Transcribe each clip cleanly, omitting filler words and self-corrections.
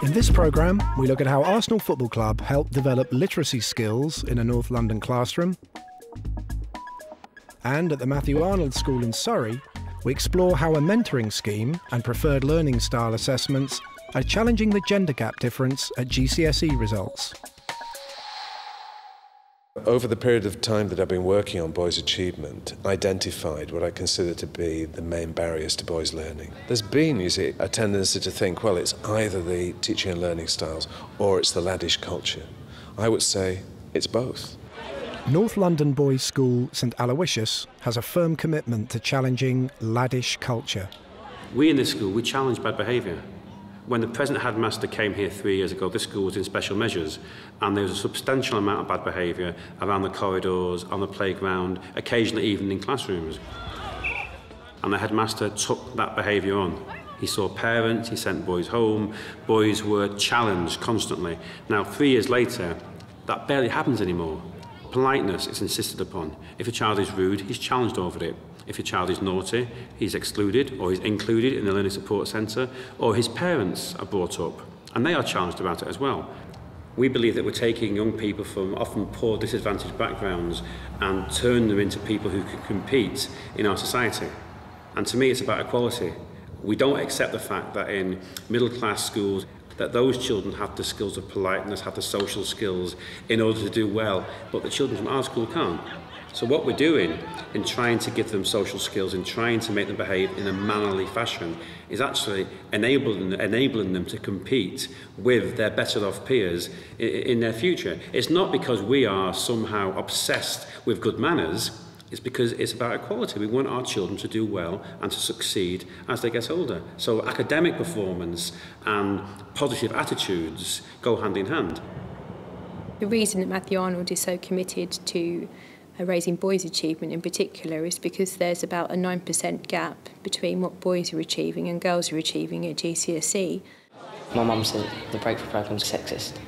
In this programme, we look at how Arsenal Football Club helped develop literacy skills in a North London classroom. And at the Matthew Arnold School in Surrey, we explore how a mentoring scheme and preferred learning style assessments are challenging the gender gap difference at GCSE results. Over the period of time that I've been working on boys' achievement, I identified what I consider to be the main barriers to boys' learning. There's been, you see, a tendency to think, well, it's either the teaching and learning styles or it's the laddish culture. I would say it's both. North London Boys' School St Aloysius has a firm commitment to challenging laddish culture. We in this school, we challenge bad behaviour. When the present headmaster came here 3 years ago, this school was in special measures, and there was a substantial amount of bad behaviour around the corridors, on the playground, occasionally even in classrooms. And the headmaster took that behaviour on. He saw parents, he sent boys home, boys were challenged constantly. Now, 3 years later, that barely happens anymore. Politeness is insisted upon. If a child is rude, he's challenged over it. If your child is naughty, he's excluded or he's included in the learning support centre, or his parents are brought up and they are challenged about it as well. We believe that we're taking young people from often poor, disadvantaged backgrounds and turning them into people who can compete in our society. And to me, it's about equality. We don't accept the fact that in middle-class schools that those children have the skills of politeness, have the social skills in order to do well, but the children from our school can't. So what we're doing in trying to give them social skills and trying to make them behave in a mannerly fashion is actually enabling them to compete with their better off peers in their future. It's not because we are somehow obsessed with good manners, it's because it's about equality. We want our children to do well and to succeed as they get older. So academic performance and positive attitudes go hand in hand. The reason that Matthew Arnold is so committed to raising boys' achievement in particular is because there's about a 9% gap between what boys are achieving and girls are achieving at GCSE. My mum said the breakthrough programme's sexist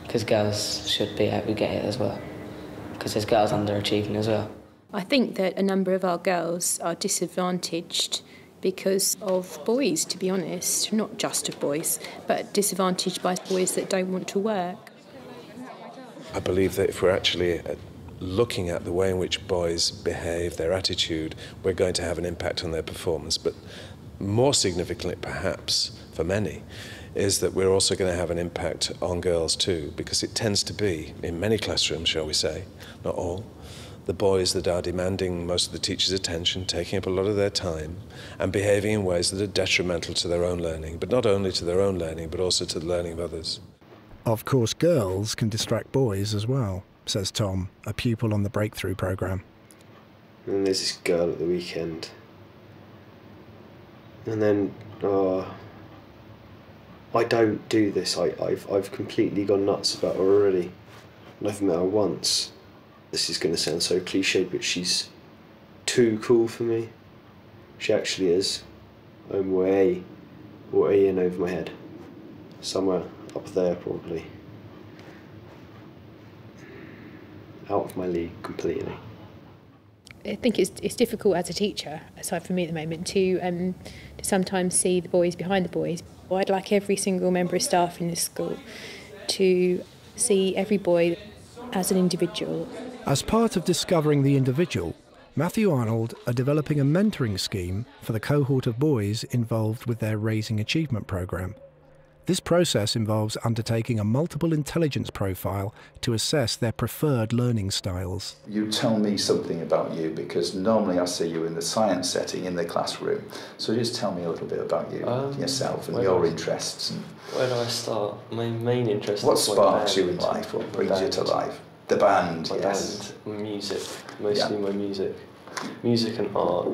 because girls should be able to get it as well, because there's girls underachieving as well. I think that a number of our girls are disadvantaged because of boys, to be honest, not just of boys, but disadvantaged by boys that don't want to work. I believe that if we're actually looking at the way in which boys behave, their attitude, we're going to have an impact on their performance. But more significantly, perhaps, for many, is that we're also going to have an impact on girls too, because it tends to be, in many classrooms, shall we say, not all, the boys that are demanding most of the teachers' attention, taking up a lot of their time, and behaving in ways that are detrimental to their own learning, but not only to their own learning, but also to the learning of others. Of course, girls can distract boys as well, says Tom, a pupil on the Breakthrough programme. And there's this girl at the weekend. And then, I don't do this. I've completely gone nuts about her already. And I've met her once. This is going to sound so cliched, but she's too cool for me. She actually is. I'm way in over my head. Somewhere up there, probably. Out of my league completely. I think it's difficult as a teacher, aside from me at the moment, to sometimes see the boys behind the boys. I'd like every single member of staff in this school to see every boy as an individual. As part of discovering the individual, Matthew Arnold are developing a mentoring scheme for the cohort of boys involved with their Raising Achievement programme. This process involves undertaking a multiple intelligence profile to assess their preferred learning styles. You tell me something about you, because normally I see you in the science setting in the classroom. So just tell me a little bit about you, yourself and your interests. Where do I start? My main interest What is sparks you in life? What brings you to life? The band, yes. Band, music, mostly my music. Music and art.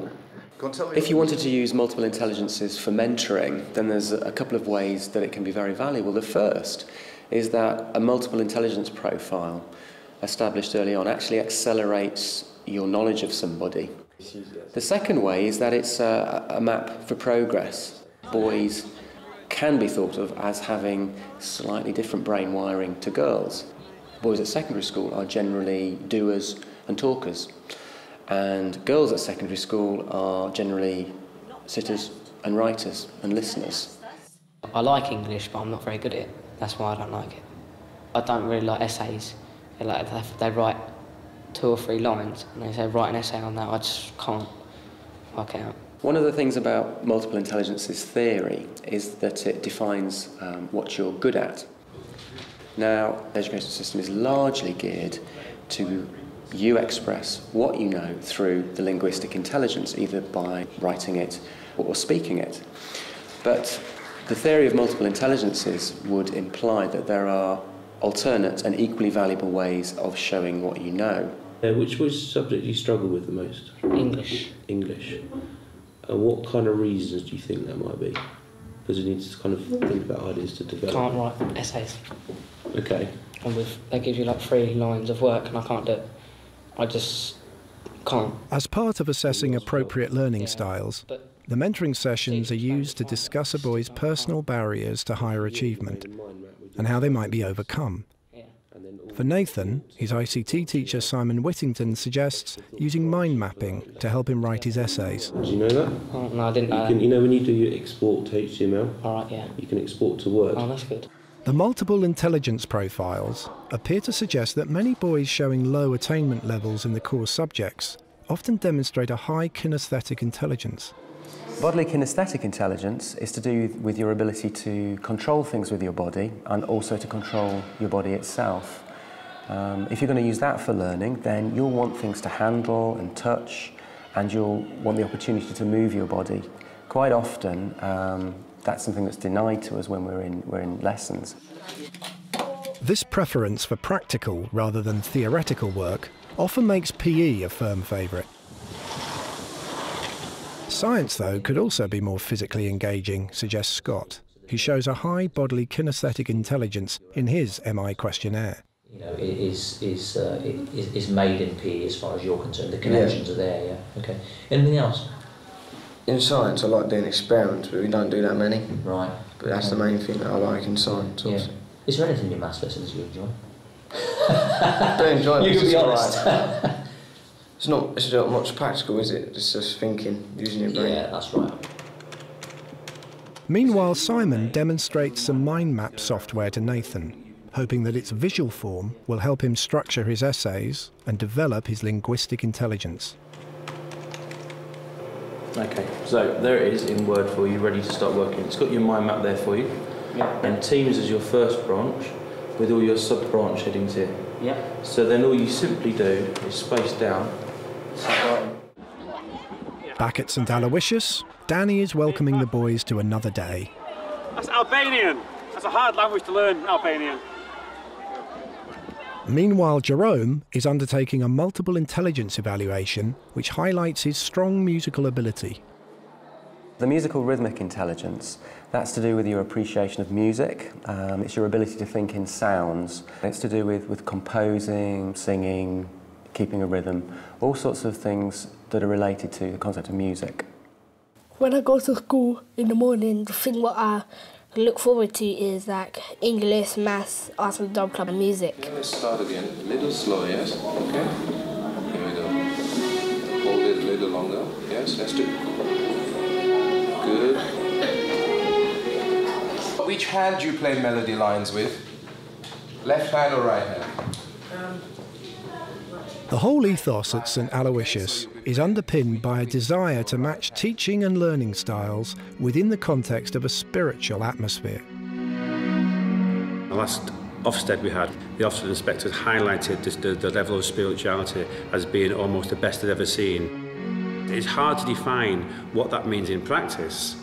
If you wanted to use multiple intelligences for mentoring, then there's a couple of ways that it can be very valuable. The first is that a multiple intelligence profile established early on actually accelerates your knowledge of somebody. The second way is that it's a map for progress. Boys can be thought of as having slightly different brain wiring to girls. Boys at secondary school are generally doers and talkers, and girls at secondary school are generally sitters and writers and listeners. I like English, but I'm not very good at it. That's why I don't like it. I don't really like essays. They write 2 or 3 lines and they say write an essay on that. I just can't work it out. One of the things about multiple intelligences theory is that it defines what you're good at. Now, the education system is largely geared to you express what you know through the linguistic intelligence, either by writing it or speaking it. But the theory of multiple intelligences would imply that there are alternate and equally valuable ways of showing what you know. Which subject do you struggle with the most? English. English. And what kind of reasons do you think that might be? Because you need to kind of think about ideas to develop. Can't write essays. Okay. And they give you like 3 lines of work and I can't do it. I just can't. As part of assessing appropriate learning styles, the mentoring sessions are used to discuss a boy's personal barriers to higher achievement and how they might be overcome. For Nathan, his ICT teacher Simon Whittington suggests using mind mapping to help him write his essays. Do you know that? Oh, no, I didn't know that. You know when you do your export to HTML? All right, yeah. You can export to Word. Oh, that's good. The multiple intelligence profiles appear to suggest that many boys showing low attainment levels in the core subjects often demonstrate a high kinesthetic intelligence. Bodily kinesthetic intelligence is to do with your ability to control things with your body and also to control your body itself. If you're going to use that for learning, then you'll want things to handle and touch, and you'll want the opportunity to move your body. Quite often, that's something that's denied to us when we're in lessons. This preference for practical rather than theoretical work often makes PE a firm favourite. Science, though, could also be more physically engaging, suggests Scott, who shows a high bodily kinesthetic intelligence in his MI questionnaire. You know, it is made in PE as far as you're concerned. The connections are there, yeah. Okay. Anything else? In science, I like doing experiments, but we don't do that many. Right. But that's the main thing that I like in science. Yeah. Is there anything in your maths lessons you enjoy? I don't enjoy it. You can be honest. Right. It's not much practical, is it? It's just thinking, using your brain. Yeah, that's right. Meanwhile, Simon demonstrates some mind map software to Nathan, hoping that its visual form will help him structure his essays and develop his linguistic intelligence. Okay, so there it is in Word for you, ready to start working. It's got your mind map there for you. Yeah. And Teams is your first branch with all your sub-branch headings here. Yeah. So then all you simply do is space down. Back at St Aloysius, Danny is welcoming the boys to another day. That's Albanian. That's a hard language to learn, Albanian. Meanwhile, Jerome is undertaking a multiple intelligence evaluation which highlights his strong musical ability. The musical rhythmic intelligence, that's to do with your appreciation of music. It's your ability to think in sounds. It's to do with composing, singing, keeping a rhythm, all sorts of things that are related to the concept of music. When I go to school in the morning, the thing what I look forward to is like English, maths, arts and drum club and music. Let's start again. A little slow, yes? Okay. Here we go. Hold it a little longer. Yes, let's do it. Good. Which hand do you play melody lines with? Left hand or right hand? The whole ethos at St Aloysius is underpinned by a desire to match teaching and learning styles within the context of a spiritual atmosphere. The last Ofsted we had, the Ofsted inspectors highlighted the level of spirituality as being almost the best they'd ever seen. It's hard to define what that means in practice,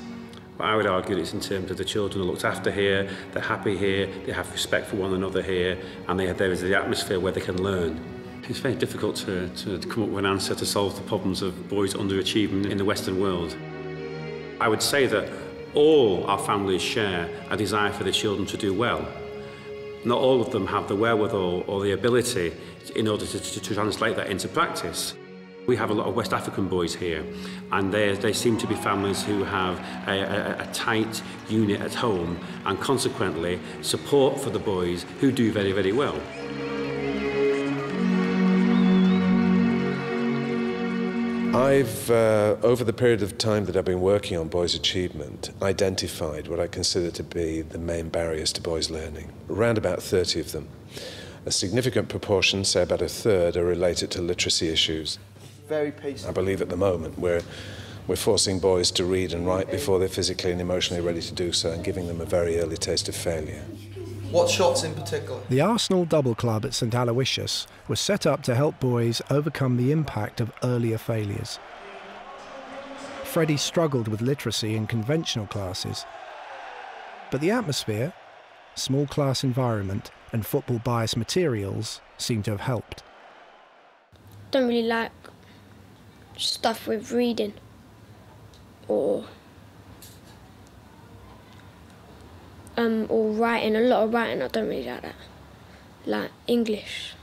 but I would argue it's in terms of the children are looked after here, they're happy here, they have respect for one another here, and there is the atmosphere where they can learn. It's very difficult to come up with an answer to solve the problems of boys underachieving in the Western world. I would say that all our families share a desire for their children to do well. Not all of them have the wherewithal or the ability in order to translate that into practice. We have a lot of West African boys here, and they seem to be families who have a tight unit at home, and consequently support for the boys who do very, very well. I've, over the period of time that I've been working on boys' achievement, identified what I consider to be the main barriers to boys' learning, around about 30 of them. A significant proportion, say about a third, are related to literacy issues. Very patient. I believe at the moment we're forcing boys to read and write before they're physically and emotionally ready to do so, and giving them a very early taste of failure. What shots in particular? The Arsenal Double Club at St Aloysius was set up to help boys overcome the impact of earlier failures. Freddie struggled with literacy in conventional classes, but the atmosphere, small class environment and football bias materials seem to have helped. Don't really like stuff with reading or writing. A lot of writing, I don't really like that. Like English.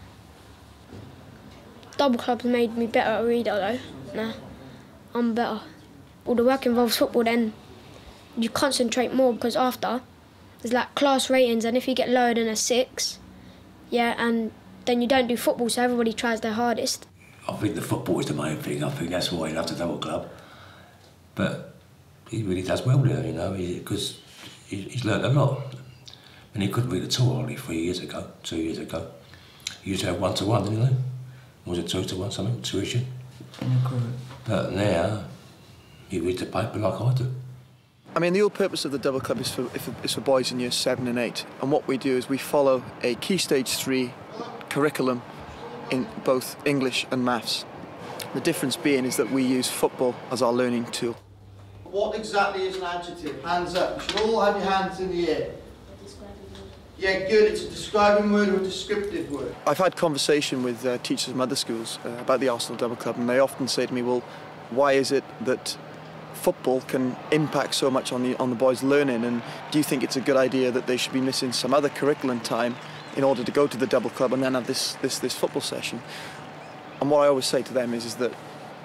Double clubs made me better at reader though. Nah, I'm better. All the work involves football, then you concentrate more, because after there's like class ratings, and if you get lower than a 6, yeah, and then you don't do football, so everybody tries their hardest. I think the football is the main thing. I think that's why he loves the double club. But he really does well there, you know, because he's learned a lot. And he couldn't read at all only 3 years ago, 2 years ago. He used to have 1-to-1, didn't he? Was it 2-to-1, something, tuition? But now, he reads the paper like I do. I mean, the whole purpose of the double club is for boys in years 7 and 8. And what we do is we follow a Key Stage 3 curriculum in both English and maths. The difference being is that we use football as our learning tool. What exactly is an adjective? Hands up. You should all have your hands in the air. Yeah, good. It's a describing word or a descriptive word. I've had conversation with teachers from other schools about the Arsenal Double Club, and they often say to me, well, why is it that football can impact so much on the boys' learning, and do you think it's a good idea that they should be missing some other curriculum time in order to go to the double club and then have this football session? And what I always say to them is that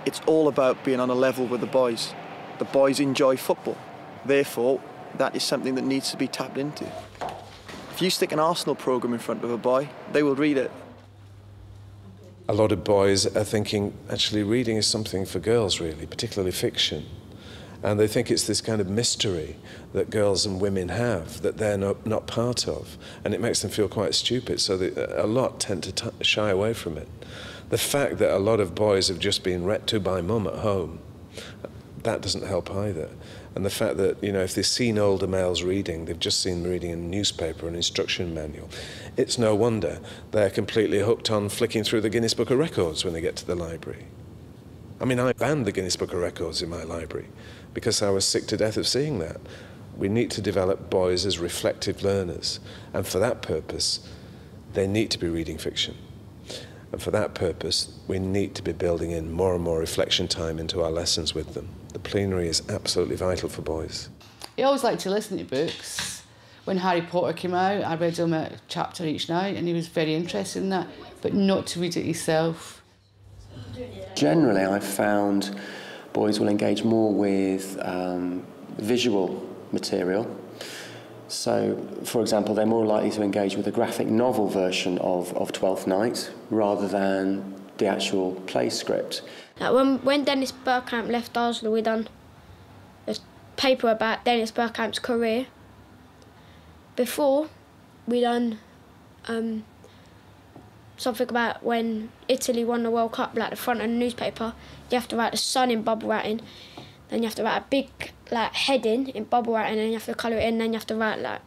it's all about being on a level with the boys. The boys enjoy football, therefore that is something that needs to be tapped into. If you stick an Arsenal programme in front of a boy, they will read it. A lot of boys are thinking, actually, reading is something for girls, really, particularly fiction. And they think it's this kind of mystery that girls and women have that they're not part of. And it makes them feel quite stupid, so a lot tend to shy away from it. The fact that a lot of boys have just been read to by mum at home, that doesn't help either. And the fact that, you know, if they've seen older males reading, they've just seen reading in a newspaper, an instruction manual, it's no wonder they're completely hooked on flicking through the Guinness Book of Records when they get to the library. I mean, I banned the Guinness Book of Records in my library because I was sick to death of seeing that. We need to develop boys as reflective learners, and for that purpose, they need to be reading fiction. And for that purpose, we need to be building in more and more reflection time into our lessons with them. The plenary is absolutely vital for boys. He always liked to listen to books. When Harry Potter came out, I read him a chapter each night, and he was very interested in that, but not to read it himself. Generally, I've found boys will engage more with visual material. So, for example, they're more likely to engage with a graphic novel version of Twelfth Night rather than the actual play script. Like when Dennis Bergkamp left Arsenal, we done a paper about Dennis Bergkamp's career. Before, we done something about when Italy won the World Cup, like the front of the newspaper. You have to write the sun in bubble writing, then you have to write a big heading in bubble writing, and then you have to colour it in, then you have to write like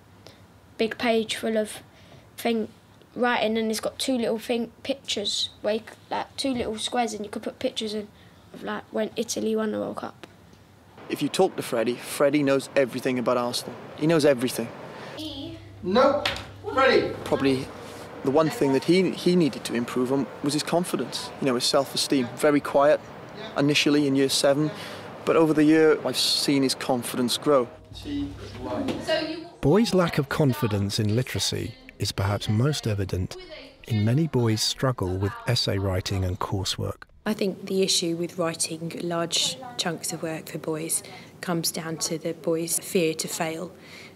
big page full of writing, and it's got two little pictures, where you, like 2 little squares, and you could put pictures in of like when Italy won the World Cup. If you talk to Freddie, Freddie knows everything about Arsenal. He knows everything. Nope. Freddie. Probably the one thing that he needed to improve on was his confidence, you know, his self-esteem. Very quiet initially in year 7, but over the year I've seen his confidence grow. Boys' lack of confidence in literacy is perhaps most evident in many boys' struggle with essay writing and coursework. I think the issue with writing large chunks of work for boys comes down to the boys' fear to fail.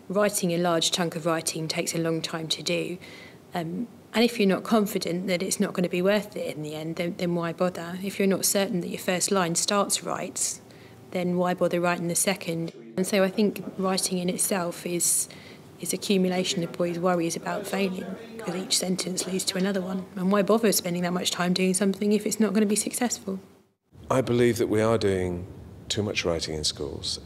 Writing a large chunk of writing takes a long time to do, and And if you're not confident that it's not going to be worth it in the end, then why bother? If you're not certain that your first line starts right, then why bother writing the second? And so I think writing in itself is accumulation of boys' worries about failing, because each sentence leads to another one. And why bother spending that much time doing something if it's not going to be successful? I believe that we are doing too much writing in schools.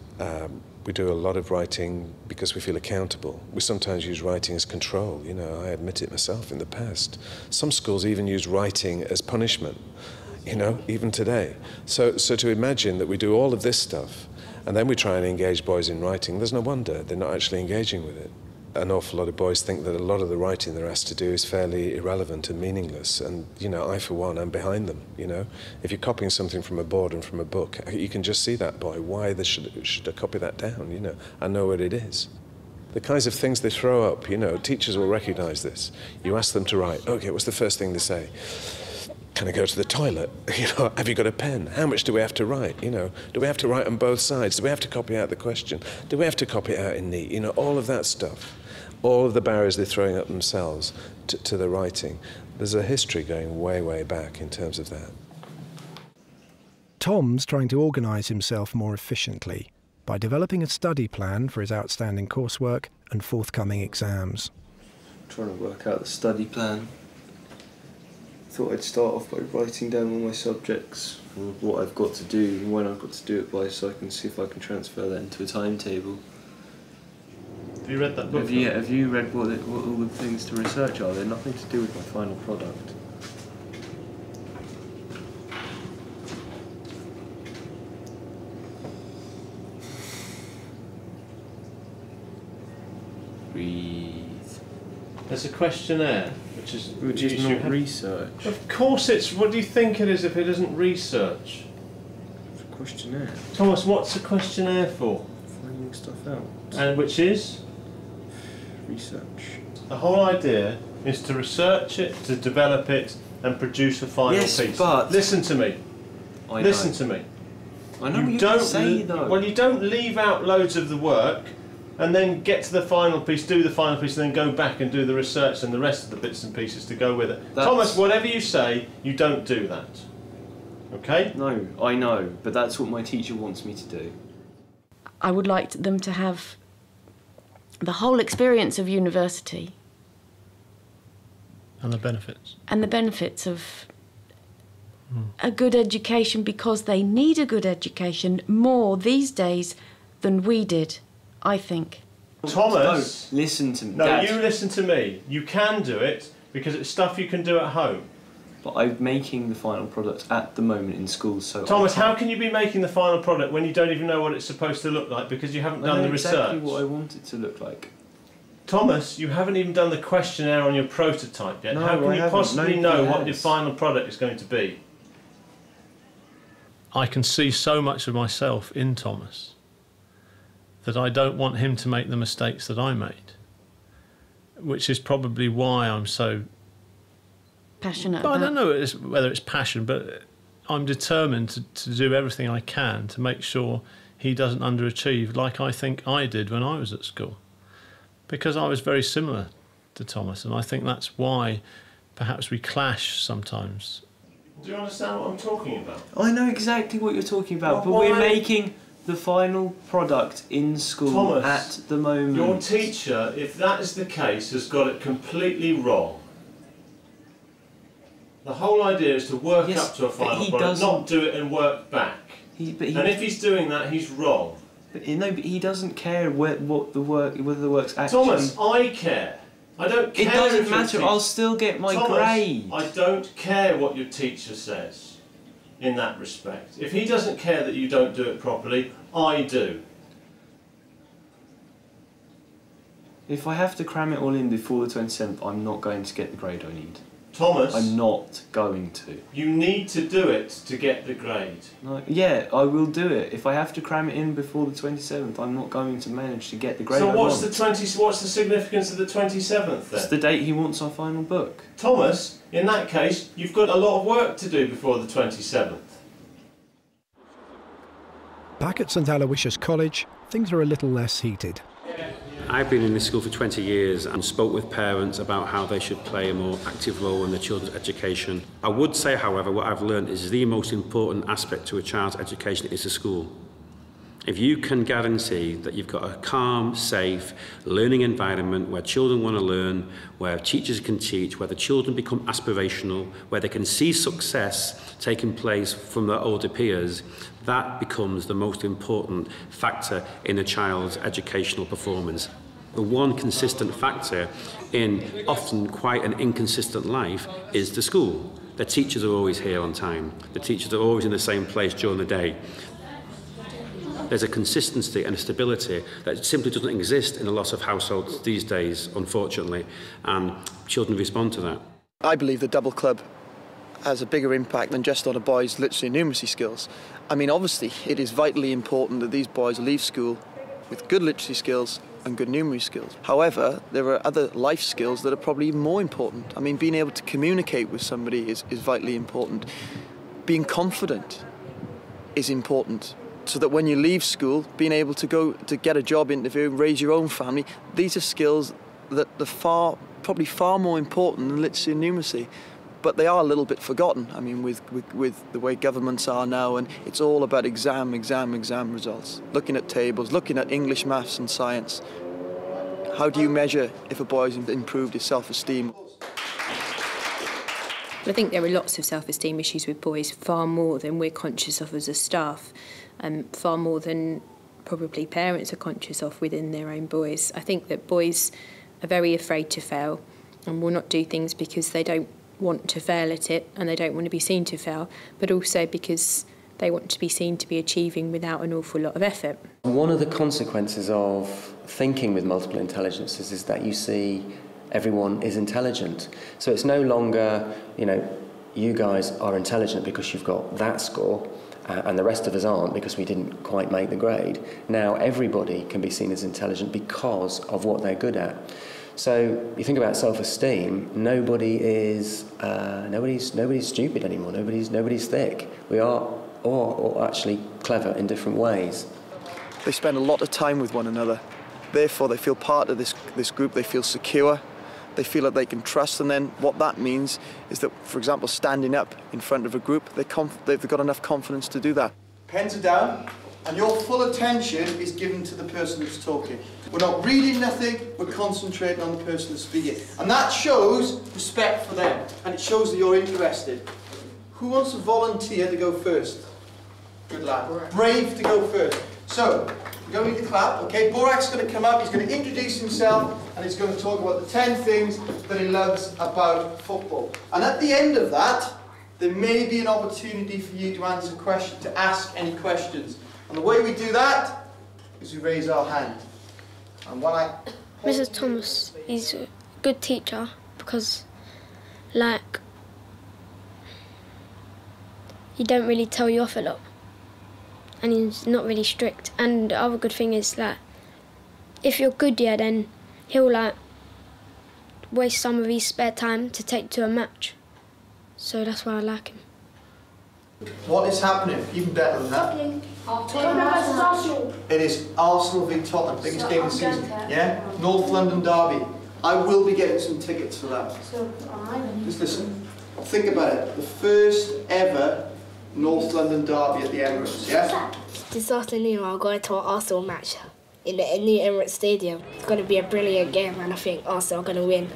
We do a lot of writing because we feel accountable. We sometimes use writing as control. You know, I admit it myself in the past. Some schools even use writing as punishment, you know, even today. So to imagine that we do all of this stuff and then we try and engage boys in writing, there's no wonder they're not actually engaging with it. An awful lot of boys think that a lot of the writing they're asked to do is fairly irrelevant and meaningless, and, you know, I, for one, am behind them, you know. If you're copying something from a board and from a book, you can just see that boy. Why should I copy that down, you know? I know what it is. The kinds of things they throw up, you know, teachers will recognise this. You ask them to write, OK, what's the first thing they say? Can I go to the toilet? You know, have you got a pen? How much do we have to write? You know, do we have to write on both sides? Do we have to copy out the question? Do we have to copy it out in neat? You know, all of that stuff. All of the barriers they're throwing up themselves to the writing. There's a history going way, way back in terms of that. Tom's trying to organise himself more efficiently by developing a study plan for his outstanding coursework and forthcoming exams. Trying to work out the study plan. Thought I'd start off by writing down all my subjects, what I've got to do and when I've got to do it by, so I can see if I can transfer that into a timetable. Have you read that book? Have you read what all the things to research are? They're nothing to do with my final product. Breathe. There's a questionnaire, which is not research. Of course it's. What do you think it is if it isn't research? It's a questionnaire. Thomas, what's a questionnaire for? Finding stuff out. And which is? Research. The whole idea is to research it, to develop it, and produce a final piece. Yes, but... Listen to me. Listen to me. I know what you don't say, though. Well, you don't leave out loads of the work and then get to the final piece, do the final piece, and then go back and do the research and the rest of the bits and pieces to go with it. Thomas, whatever you say, you don't do that. Okay? No, I know, but that's what my teacher wants me to do. I would like them to have the whole experience of university. And the benefits. And the benefits of a good education, because they need a good education more these days than we did, I think. Thomas! No, listen to me. No, Dad. you listen to me. You can do it because it's stuff you can do at home. But I'm making the final product at the moment in school, so... Thomas, how can you be making the final product when you don't even know what it's supposed to look like because you haven't done the research? I know exactly what I want it to look like. Thomas, you haven't even done the questionnaire on your prototype yet. No, how can you possibly know what your has. final product is going to be? I can see so much of myself in Thomas that I don't want him to make the mistakes that I made, which is probably why I'm so... passionate I about... don't know whether it's passion, but I'm determined to do everything I can to make sure he doesn't underachieve like I think I did when I was at school. Because I was very similar to Thomas, and I think that's why perhaps we clash sometimes. Do you understand what I'm talking about? I know exactly what you're talking about, but we're making the final product in school Thomas, at the moment. Your teacher, if that is the case, has got it completely wrong. The whole idea is to work up to a final product, not do it and work back. And if he's doing that, he's wrong. But he doesn't care whether the work's actually... Thomas, I care. I don't care. It doesn't matter. I'll still get my grade. I don't care what your teacher says in that respect. If he doesn't care that you don't do it properly, I do. If I have to cram it all in before the 27th, I'm not going to get the grade I need. Thomas, I'm not going to. You need to do it to get the grade. No, yeah, I will do it. If I have to cram it in before the 27th, I'm not going to manage to get the grade I want. So what's the significance of the 27th then? It's the date he wants our final book. Thomas, in that case, you've got a lot of work to do before the 27th. Back at St Aloysius College, things are a little less heated. I've been in this school for 20 years and spoke with parents about how they should play a more active role in their children's education. I would say, however, what I've learned is the most important aspect to a child's education is the school. If you can guarantee that you've got a calm, safe, learning environment where children want to learn, where teachers can teach, where the children become aspirational, where they can see success taking place from their older peers, that becomes the most important factor in a child's educational performance. The one consistent factor in often quite an inconsistent life is the school. The teachers are always here on time. The teachers are always in the same place during the day. There's a consistency and a stability that simply doesn't exist in a lot of households these days, unfortunately, and children respond to that. I believe the double club has a bigger impact than just on a boy's literacy and numeracy skills. I mean, obviously, it is vitally important that these boys leave school with good literacy skills and good numeracy skills. However, there are other life skills that are probably even more important. I mean, being able to communicate with somebody is vitally important. Being confident is important, so that when you leave school, being able to go to get a job interview, raise your own family, these are skills that are probably far more important than literacy and numeracy. But they are a little bit forgotten. I mean, with the way governments are now, and it's all about exam results. Looking at tables, looking at English, maths and science. How do you measure if a boy's improved his self-esteem? I think there are lots of self-esteem issues with boys, far more than we're conscious of as a staff, far more than probably parents are conscious of within their own boys. I think that boys are very afraid to fail and will not do things because they don't want to fail at it and they don't want to be seen to fail, but also because they want to be seen to be achieving without an awful lot of effort. One of the consequences of thinking with multiple intelligences is that you see everyone is intelligent. So it's no longer, you guys are intelligent because you've got that score and the rest of us aren't because we didn't quite make the grade. Now everybody can be seen as intelligent because of what they're good at. So you think about self-esteem, nobody's stupid anymore, nobody's thick. We are all actually clever in different ways. They spend a lot of time with one another. Therefore, they feel part of this group, they feel secure, they feel that they can trust, and then what that means is that, for example, standing up in front of a group, they've got enough confidence to do that. Pens are down, and your full attention is given to the person that's talking. We're not reading nothing, we're concentrating on the person that's speaking. And that shows respect for them, and it shows that you're interested. Who wants to volunteer to go first? Good lad. Brave to go first. So, we're going to need the clap, okay? Borak's going to come up, he's going to introduce himself, and he's going to talk about the 10 things that he loves about football. And at the end of that, there may be an opportunity for you to answer questions, to ask any questions. And the way we do that is we raise our hand. And when Mrs. Thomas is a good teacher because, he don't really tell you off a lot. And he's not really strict. And the other good thing is if you're good, then he'll waste some of his spare time to take to a match. So that's why I like him. What is happening? Even better than that. It is Arsenal v Tottenham, biggest game of the season. Yeah? North London derby. I will be getting some tickets for that. Just listen. Think about it. The first ever North London derby at the Emirates, yeah? This afternoon I'm going to an Arsenal match in the new Emirates Stadium. It's going to be a brilliant game and I think Arsenal are going to win.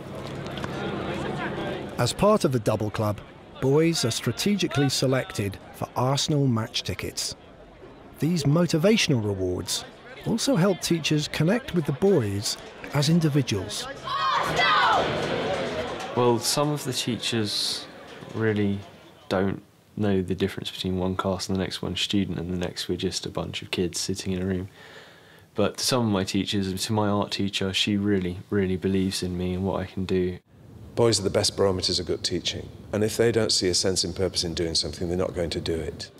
As part of the double club, boys are strategically selected for Arsenal match tickets. These motivational rewards also help teachers connect with the boys as individuals. Well, some of the teachers really don't know the difference between one class and the next one student, and the next we're just a bunch of kids sitting in a room. But to some of my teachers, to my art teacher, she really, really believes in me and what I can do. Boys are the best barometers of good teaching, and if they don't see a sense and purpose in doing something, they're not going to do it.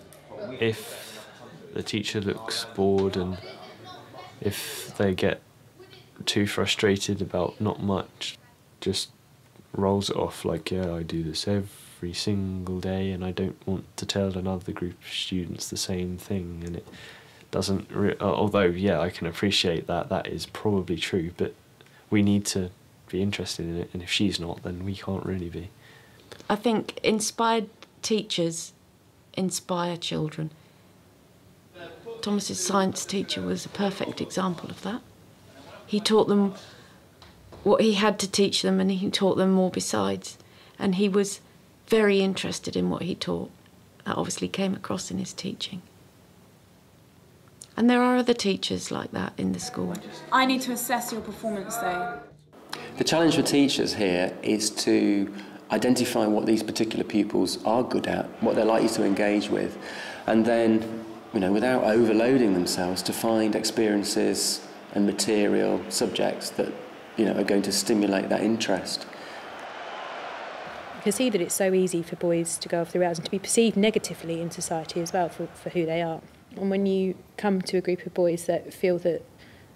If the teacher looks bored and if they get too frustrated about not much, just rolls it off like, yeah, I do this every single day and I don't want to tell another group of students the same thing, and doesn't, although, yeah, I can appreciate that that is probably true, but we need to be interested in it, and if she's not, then we can't really be. I think inspired teachers inspire children. Thomas's science teacher was a perfect example of that. He taught them what he had to teach them, and he taught them more besides. And he was very interested in what he taught. That obviously came across in his teaching. And there are other teachers like that in the school. I need to assess your performance though. The challenge for teachers here is to identify what these particular pupils are good at, what they're likely to engage with, and then, you know, without overloading themselves, to find experiences and material, subjects that, you know, are going to stimulate that interest. You can see that it's so easy for boys to go off the rails and to be perceived negatively in society as well for who they are. And when you come to a group of boys that feel that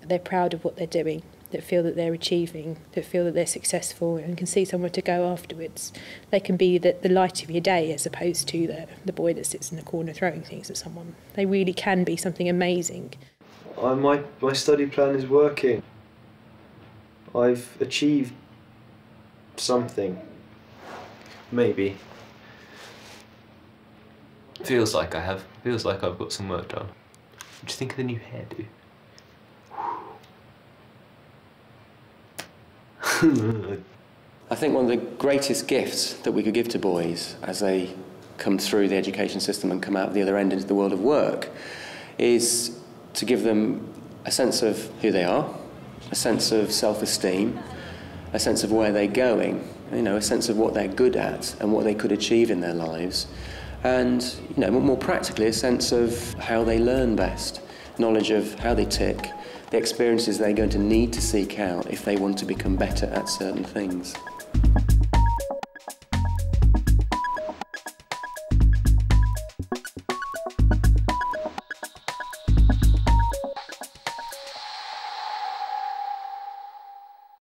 they're proud of what they're doing, that feel that they're achieving, that feel that they're successful and can see somewhere to go afterwards, they can be the light of your day as opposed to the boy that sits in the corner throwing things at someone. They really can be something amazing. My study plan is working. I've achieved something. Maybe. Feels like I have. Feels like I've got some work done. What do you think of the new hairdo? I think one of the greatest gifts that we could give to boys as they come through the education system and come out the other end into the world of work is to give them a sense of who they are, a sense of self-esteem, a sense of where they're going, you know, a sense of what they're good at and what they could achieve in their lives, and, you know, more practically, a sense of how they learn best, knowledge of how they tick, the experiences they're going to need to seek out if they want to become better at certain things.